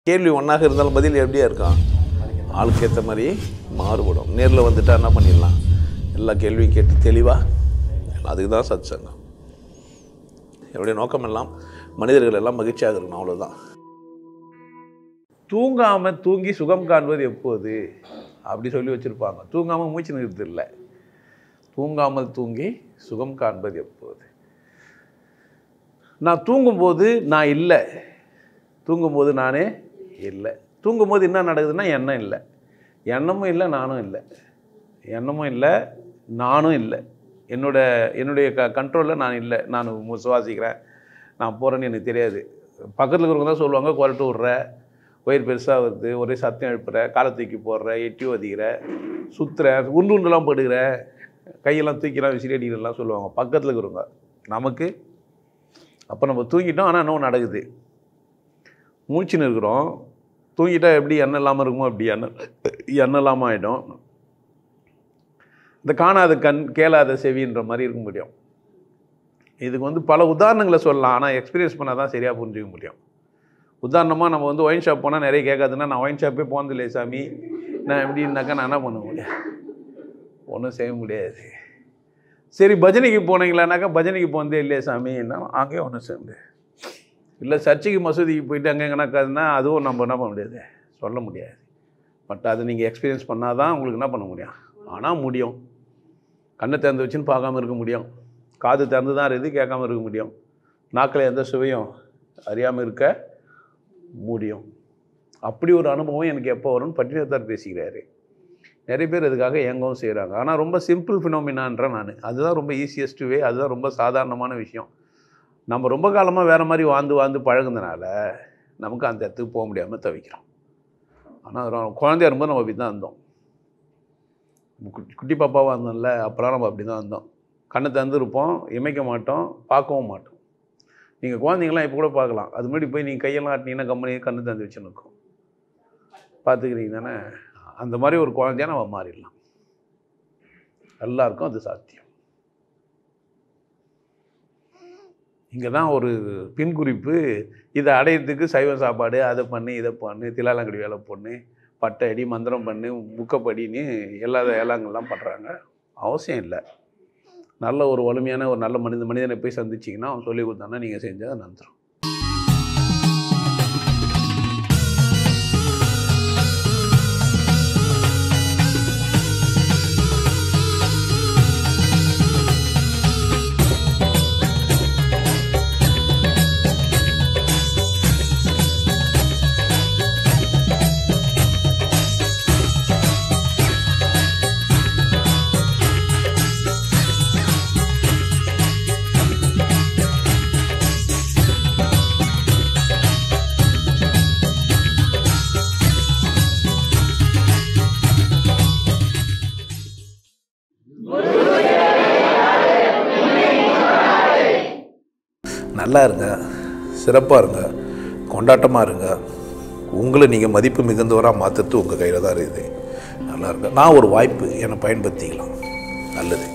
கேள்வி ஒன்றாக இருந்தாலும் பதில் எப்படியா இருக்கும்? ஆளுக்கு ஏற்ற மாதிரி மாறுபடும். நேரில் வந்துட்டா என்ன பண்ணிடலாம்? எல்லா கேள்வியும் கேட்டு தெளிவாக, அதுக்கு தான் சத் சங்கம். என்னுடைய நோக்கம் எல்லாம் மனிதர்கள் எல்லாம் மகிழ்ச்சியாக இருக்கணும், அவ்வளோதான். தூங்காமல் தூங்கி சுகம் காண்பது எப்போது அப்படி சொல்லி வச்சுருப்பாங்க. தூங்காமல் மூச்சு நிறுத்து இல்லை, தூங்காமல் தூங்கி சுகம் காண்பது எப்போது. நான் தூங்கும்போது நான் இல்லை, தூங்கும்போது நானே இல்லை. தூங்கும்போது என்ன நடக்குதுன்னா எண்ணம் இல்லை, எண்ணமும் இல்லை, நானும் இல்லை. எண்ணமும் இல்லை, நானும் இல்லை. என்னுடைய கண்ட்ரோலில் நான் இல்லை. நான் சுவாசிக்கிறேன், நான் போகிறேன்னு எனக்கு தெரியாது. பக்கத்தில் இருக்கிறவங்க தான் சொல்லுவாங்க, குரட்டு விட்ற, வயிறு பெருசாக வருது, ஒரே சத்தம் எழுப்புற, காலை தூக்கி போடுற, எட்டி வதிக்கிற, சுற்றுற, உண்டுலாம் போடுகிற, கையெல்லாம் தூக்கிலாம் விசிறி அடிக்கிறலாம் சொல்லுவாங்க பக்கத்தில் இருக்கிறவங்க. நமக்கு அப்போ நம்ம தூங்கிட்டோம், ஆனால் இன்னும் நடக்குது. மூச்சுன்னு இருக்கிறோம். தூங்கிட்டால் எப்படி எண்ணெய் இல்லாமல் இருக்குமோ அப்படி எண்ணெய் இல்லாமல் ஆகிடும். இந்த காணாத கண் கேளாத செவின்ற மாதிரி இருக்க முடியும். இதுக்கு பல உதாரணங்களை சொல்லலாம், ஆனால் எக்ஸ்பீரியன்ஸ் பண்ணால் தான் சரியாக புரிஞ்சிக்க முடியும். உதாரணமாக நம்ம ஒயின் ஷாப் போனால் நிறைய கேட்காதுன்னா, நான் ஒயின் ஷாப்பே போனதில்லை சாமி, நான் எப்படின்னாக்கா நான் என்ன பண்ண முடியும்? ஒன்றும் செய்ய முடியாது. சரி, பஜனைக்கு போனீங்களானாக்கா, பஜனைக்கு போனதே இல்லையே சாமி, என்ன அங்கேயே ஒன்றும் செய்ய முடியாது. இல்லை சர்ச்சுக்கு மசூதிக்கு போயிட்டு அங்கே எங்கன்னாக்காதுன்னா அதுவும் நம்ம என்ன பண்ண முடியாது, சொல்ல முடியாது. பட் அதை நீங்கள் எக்ஸ்பீரியன்ஸ் பண்ணால் தான் உங்களுக்கு என்ன பண்ண முடியும். ஆனால் முடியும். கண்ணை திறந்து வச்சுன்னு பார்க்காம இருக்க முடியும், காது திறந்து தான் இருக்குது கேட்காம இருக்க முடியும், நாக்கில் எந்த சுவையும் அறியாமல் இருக்க முடியும். அப்படி ஒரு அனுபவம் எனக்கு எப்போ வரும்னு பட்டினத்தார் பேசிக்கிறாரு. நிறைய பேர் அதுக்காக இயங்கவும் செய்கிறாங்க. ஆனால் ரொம்ப சிம்பிள் ஃபினோமினான்ற நான், அதுதான் ரொம்ப ஈஸியஸ்ட் வே, அதுதான் ரொம்ப சாதாரணமான விஷயம். நம்ம ரொம்ப காலமாக வேறு மாதிரி வாழ்ந்து பழகுனதுனால நமக்கு அந்த இடத்துக்கு போக முடியாமல் தவிக்கிறோம். ஆனால் குழந்தையா இருக்கும்போது நம்ம அப்படி தான் இருந்தோம். குட்டி பாப்பாவாக இருந்தோம்ல, அப்போலாம் நம்ம அப்படி தான் இருந்தோம். கண்ணை திறந்துருப்போம், இமைக்க மாட்டோம், பார்க்கவும் மாட்டோம். நீங்கள் குழந்தைங்களாம் இப்போ கூட பார்க்கலாம். அது முன்னாடி போய் நீங்கள் கையெல்லாம் ஆட்டினீங்கன்னா கம்பெனியை கண்ணு திறந்து வச்சுன்னு இருக்கும், பார்த்துக்கிறீங்க தானே? அந்த மாதிரி ஒரு குழந்தையாக நம்ம மாறிடலாம். எல்லாருக்கும் அது சாத்தியம். இங்கே தான் ஒரு பின் குறிப்பு. இதை அடையிறதுக்கு சைவ சாப்பாடு, அதை பண்ணு, இதை பண்ணு, திலாலங்கடி வேலை பொண்ணு, பட்டை அடி, மந்திரம் பண்ணு, புக்கப்படின்னு எல்லா ஏலாங்கள்லாம் பண்ணுறாங்க. அவசியம் இல்லை. நல்ல ஒரு வலிமையான ஒரு நல்ல மனிதனை போய் சந்திச்சிங்கன்னா அவன் சொல்லி கொடுத்தானா நீங்கள் செஞ்சால் நந்துடும். நல்லா இருங்க, சிறப்பாக இருங்க, கொண்டாட்டமாக இருங்க. உங்களை நீங்கள் மதிப்பு மிகுந்தவராக மாற்றுறது உங்கள் கையில் தான் இருக்குது. நல்லா இருங்க. நான் ஒரு வாய்ப்பு, என்னை பயன்படுத்திக்கலாம். நல்லது.